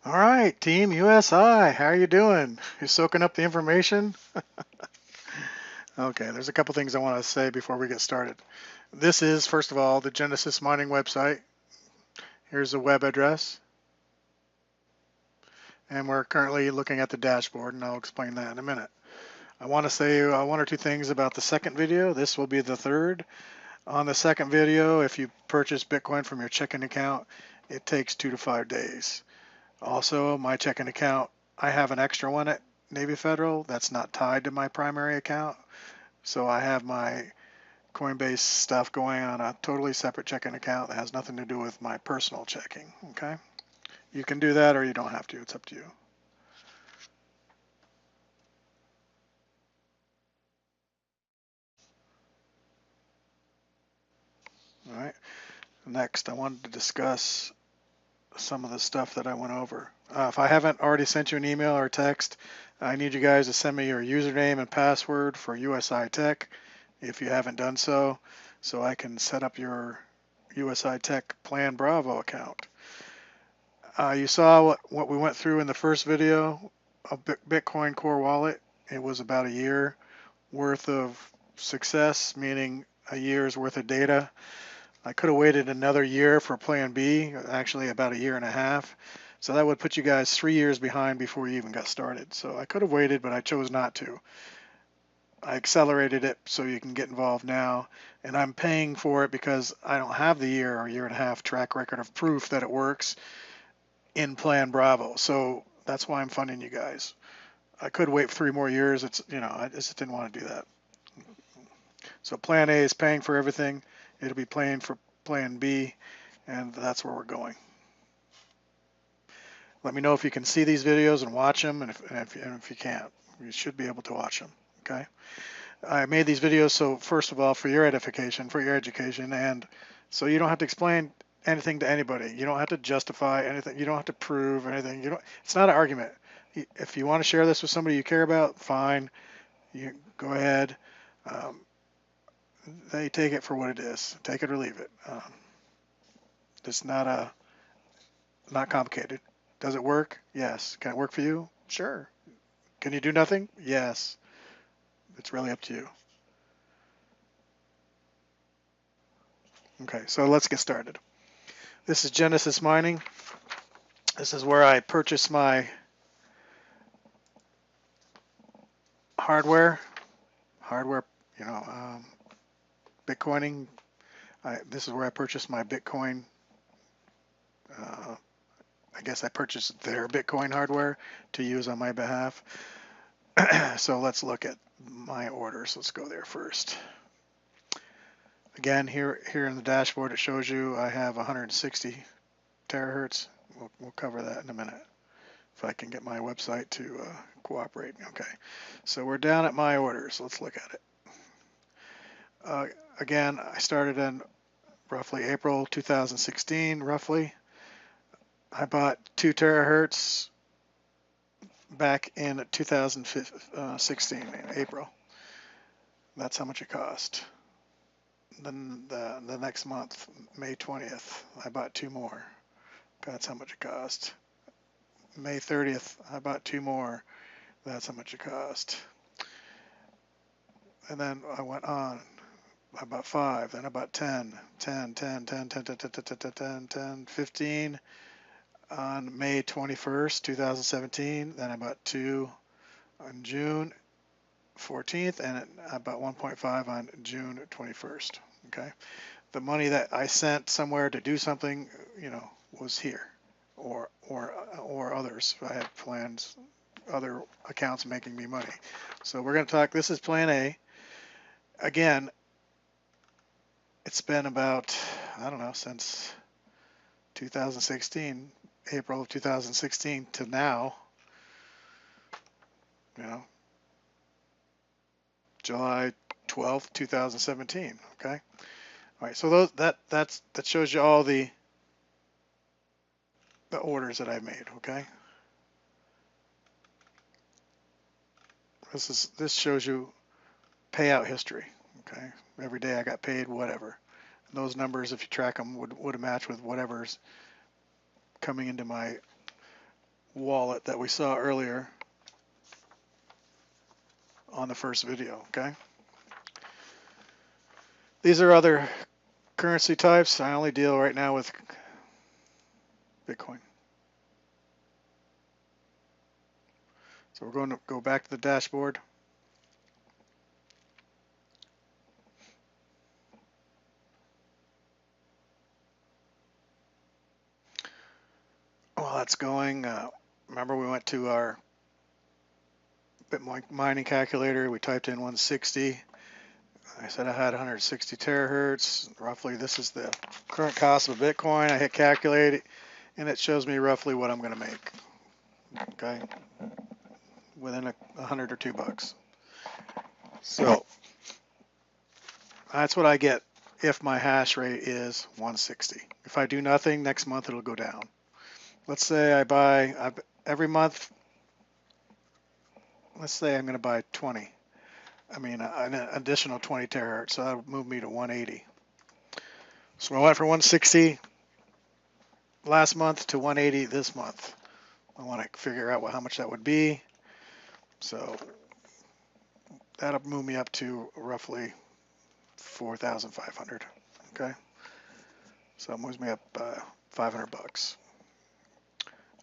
All right, Team USI, how are you doing? You soaking up the information? Okay, there's a couple things I want to say before we get started. This is, first of all, the Genesis Mining website. Here's the web address, and we're currently looking at the dashboard, and I'll explain that in a minute. I want to say one or two things about the second video. This will be the third. On the second video, if you purchase Bitcoin from your checking account, it takes 2 to 5 days. Also, my checking account, I have an extra one at Navy Federal that's not tied to my primary account. So I have my Coinbase stuff going on a totally separate checking account that has nothing to do with my personal checking. Okay. You can do that or you don't have to. It's up to you. All right. Next, I wanted to discuss some of the stuff that I went over. If I haven't already sent you an email or text, I need you guys to send me your username and password for USI Tech if you haven't done so I can set up your USI Tech Plan Bravo account. You saw what we went through in the first video of Bitcoin Core Wallet. It was about a year worth of success, meaning a year's worth of data. I could have waited another year for Plan B, actually about a year and a half. So that would put you guys 3 years behind before you even got started. So I could have waited, but I chose not to. I accelerated it so you can get involved now. And I'm paying for it because I don't have the year or year and a half track record of proof that it works in Plan Bravo. So that's why I'm funding you guys. I could wait 3 more years. I just didn't want to do that. So Plan A is paying for everything. It'll be paying for Plan B, and that's where we're going. Let me know if you can see these videos and watch them, and if you can't, you should be able to watch them. Okay. I made these videos so first of all for your edification, for your education, and so you don't have to explain anything to anybody. You don't have to justify anything. You don't have to prove anything. You don't. It's not an argument. If you want to share this with somebody you care about, fine. You go ahead. Um, they take it for what it is. Take it or leave it. It's not complicated. Does it work? Yes. Can it work for you? Sure. Can you do nothing? Yes. It's really up to you. Okay, so let's get started. This is Genesis Mining. This is where I purchase my hardware. Hardware, you know, Bitcoining. This is where I purchase my Bitcoin. Uh, I guess I purchased their Bitcoin hardware to use on my behalf. So let's look at my orders. Let's go there first. Again, here in the dashboard, it shows you I have 160 terahertz. We'll cover that in a minute if I can get my website to cooperate. Okay, so we're down at my orders. Let's look at it. Again, I started in roughly April 2016, roughly. I bought 2 terahertz back in 2016, April. That's how much it cost. Then the next month, May 20th, I bought 2 more. That's how much it cost. May 30th, I bought 2 more. That's how much it cost. And then I went on. I bought 5, then I bought 10, 10, 10, 10, 10, 10, 10, 10, 10, 10, 10, 15 on May 21st, 2017. Then I bought 2 on June 14th, and I bought 1.5 on June 21st. Okay. The money that I sent somewhere to do something, was here, or others. I had plans, other accounts making me money. So we're going to talk. This is Plan A. Again, it's been about, I don't know, since 2016, April of 2016 to now, July 12th, 2017. Okay. All right. So that shows you all the orders that I made. Okay. This shows you payout history. Okay. Every day I got paid whatever. And those numbers, if you track them, would match with whatever's coming into my wallet that we saw earlier on the first video, okay? These are other currency types. I only deal right now with Bitcoin. So we're going to go back to the dashboard. While that's going, remember we went to our Bitcoin mining calculator. We typed in 160. I said I had 160 terahertz. Roughly, this is the current cost of a Bitcoin. I hit calculate, and it shows me roughly what I'm going to make. Okay, within $100 or $2. So that's what I get if my hash rate is 160. If I do nothing, next month it'll go down. Let's say I buy every month. Let's say I'm going to buy 20. I mean, an additional 20 terahertz, so that'll move me to 180. So I went from 160 last month to 180 this month. I want to figure out how much that would be. So that'll move me up to roughly 4,500. Okay. So it moves me up $500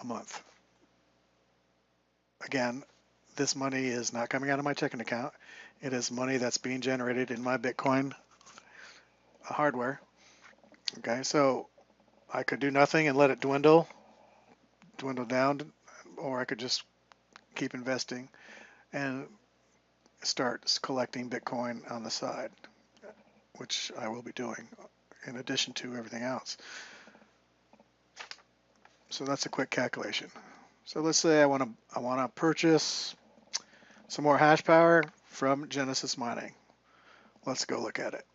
a month. Again, this money is not coming out of my checking account. It is money that's being generated in my Bitcoin hardware. Okay, so I could do nothing and let it dwindle down, or I could just keep investing and start collecting Bitcoin on the side, which I will be doing in addition to everything else. So that's a quick calculation. So let's say I want to purchase some more hash power from Genesis Mining. Let's go look at it.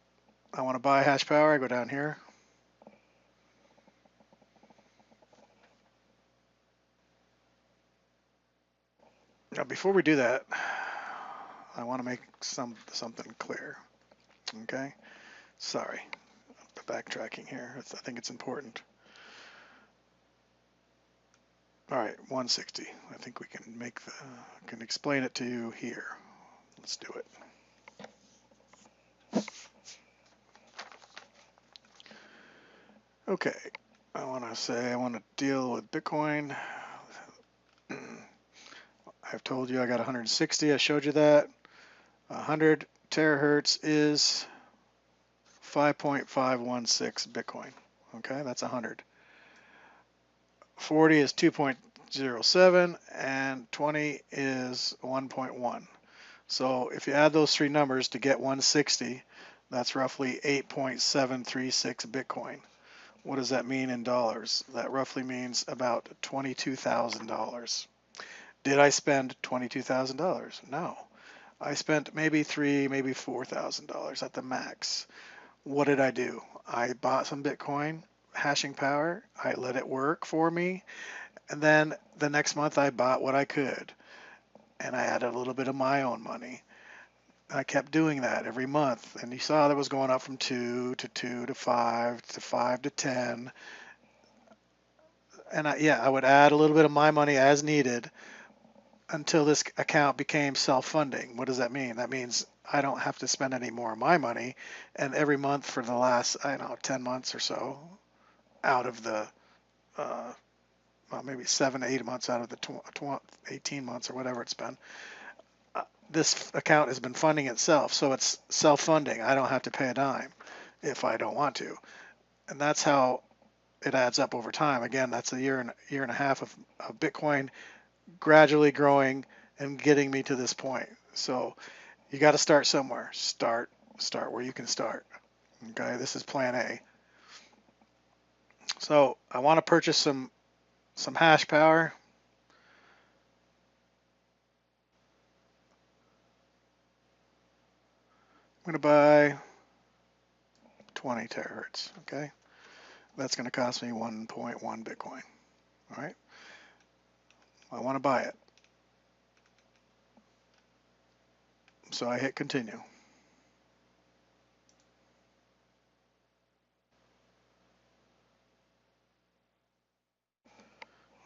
I want to buy hash power. I go down here. Now, before we do that, I want to make something clear. Okay, sorry, backtracking here. I think it's important. All right, 160. I think we can explain it to you here. Let's do it. Okay, I want to deal with Bitcoin. I've told you I got 160. I showed you that. 100 terahertz is 5.516 Bitcoin. Okay, that's 100. 40 is 2.07 and 20 is 1.1. So if you add those three numbers to get 160, that's roughly 8.736 Bitcoin. What does that mean in dollars? That roughly means about $22,000. Did I spend $22,000? No. I spent maybe maybe $4,000 at the max. What did I do? I bought some Bitcoin hashing power. I let it work for me. And then the next month I bought what I could. And I added a little bit of my own money. I kept doing that every month. And you saw that was going up from 2 to 2 to 5 to 5 to 10. And I would add a little bit of my money as needed until this account became self-funding. What does that mean? That means I don't have to spend any more of my money. And every month for the last, 10 months or so, out of the, maybe 7 to 8 months out of the 18 months or whatever it's been, this account has been funding itself. So it's self-funding. I don't have to pay a dime if I don't want to. And that's how it adds up over time. Again, that's a year and a half of Bitcoin gradually growing and getting me to this point. So you got to start somewhere. Start where you can start. Okay, this is plan A. So I want to purchase some hash power. I'm going to buy 20 terahertz. Okay, that's going to cost me 1.1 Bitcoin. All right, I want to buy it. So I hit continue.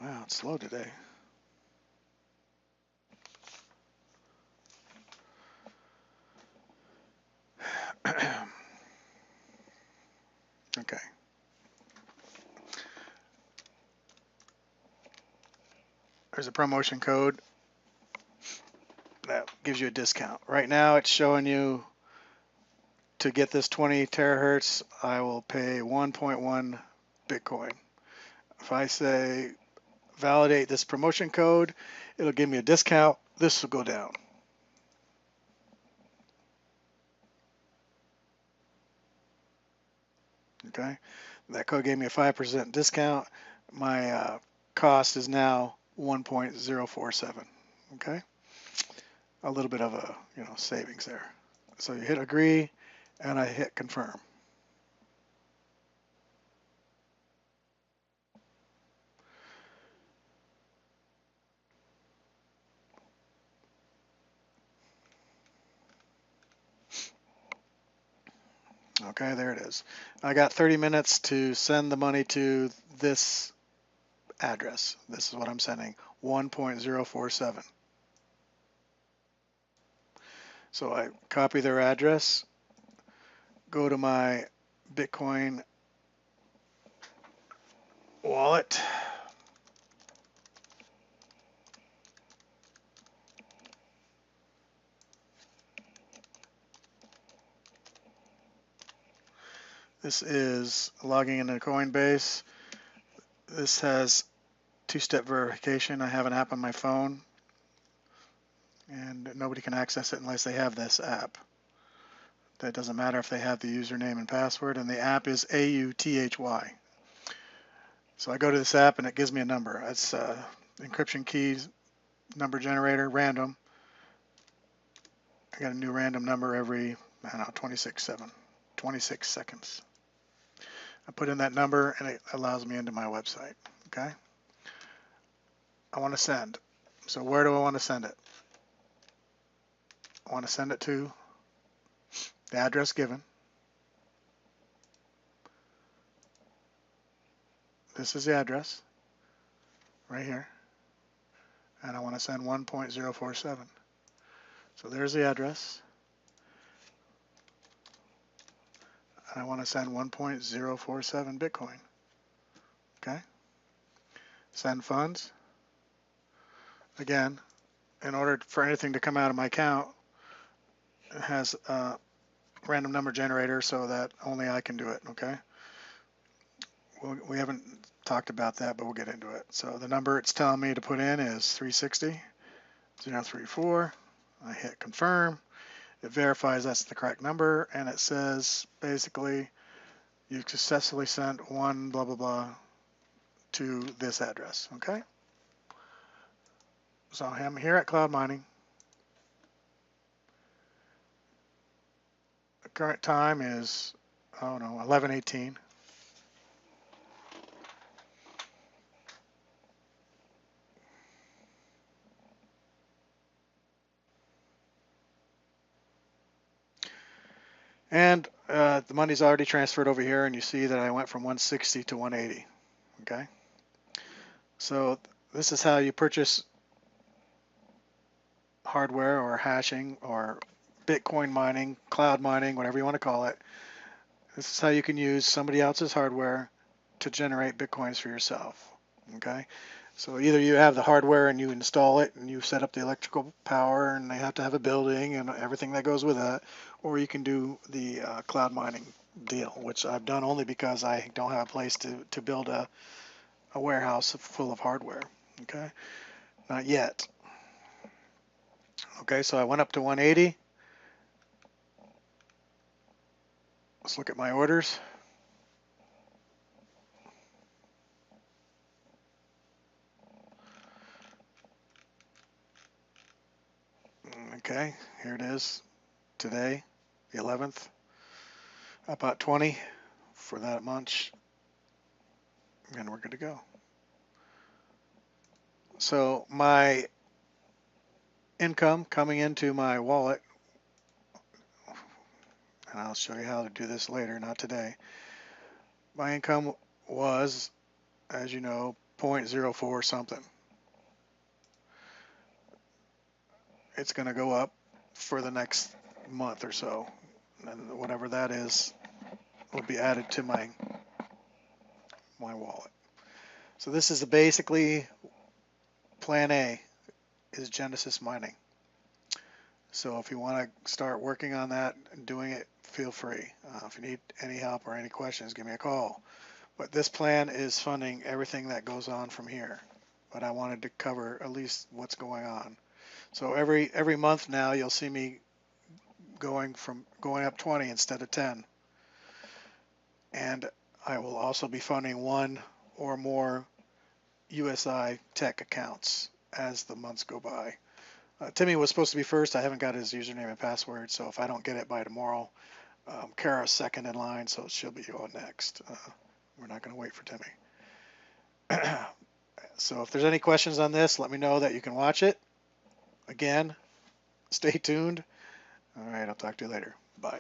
Wow, it's slow today. there's a promotion code that gives you a discount. Right now it's showing you to get this 20 terahertz, I will pay 1.1 Bitcoin. If I say validate this promotion code, it'll give me a discount. This will go down. Okay, that code gave me a 5% discount. My cost is now 1.047. Okay, a little bit of a savings there. So you hit agree, and I hit confirm. Okay, there it is. I got 30 minutes to send the money to this address. This is what I'm sending, 1.047. So I copy their address, go to my Bitcoin wallet. This is logging into Coinbase. This has two-step verification. I have an app on my phone, and nobody can access it unless they have this app. That doesn't matter if they have the username and password, and the app is AUTHY. So I go to this app, and it gives me a number. It's encryption keys, number generator, random. I got a new random number every, I don't know, 26 seconds. I put in that number, and it allows me into my website. Okay. I want to send. So where do I want to send it? I want to send it to the address given. This is the address right here. And I want to send 1.047. So there's the address. And I want to send 1.047 Bitcoin. Okay. Send funds. Again, in order for anything to come out of my account, it has a random number generator so that only I can do it. Okay. We haven't talked about that, but we'll get into it. So the number it's telling me to put in is 360 034. I hit confirm. It verifies that's the correct number, and it says basically you've successfully sent one blah blah blah to this address. Okay. So I'm here at Cloud Mining. The current time is 11:18. And the money's already transferred over here, and you see that I went from 160 to 180. Okay. So this is how you purchase hardware or hashing or Bitcoin mining, cloud mining, whatever you want to call it. This is how you can use somebody else's hardware to generate Bitcoins for yourself. Okay. So either you have the hardware and you install it and you set up the electrical power and they have to have a building and everything that goes with that, or you can do the cloud mining deal, which I've done only because I don't have a place to build a warehouse full of hardware. Okay, not yet. Okay, so I went up to 180. Let's look at my orders. Okay, here it is today, the 11th. I bought 20 for that much, and we're good to go. So my income coming into my wallet, and I'll show you how to do this later, not today. My income was, as you know, 0.04 something. It's going to go up for the next month or so, and whatever that is will be added to my wallet. So this is basically Plan A is Genesis Mining. So if you want to start working on that and doing it, feel free. If you need any help or any questions, give me a call. But this plan is funding everything that goes on from here. But I wanted to cover at least what's going on. So every month now you'll see me going up 20 instead of 10. And I will also be funding one or more USI Tech accounts as the months go by. Timmy was supposed to be first. I haven't got his username and password, so if I don't get it by tomorrow, Kara's second in line, so she'll be on next. We're not going to wait for Timmy. So if there's any questions on this, let me know that you can watch it. Again, stay tuned. All right, I'll talk to you later. Bye.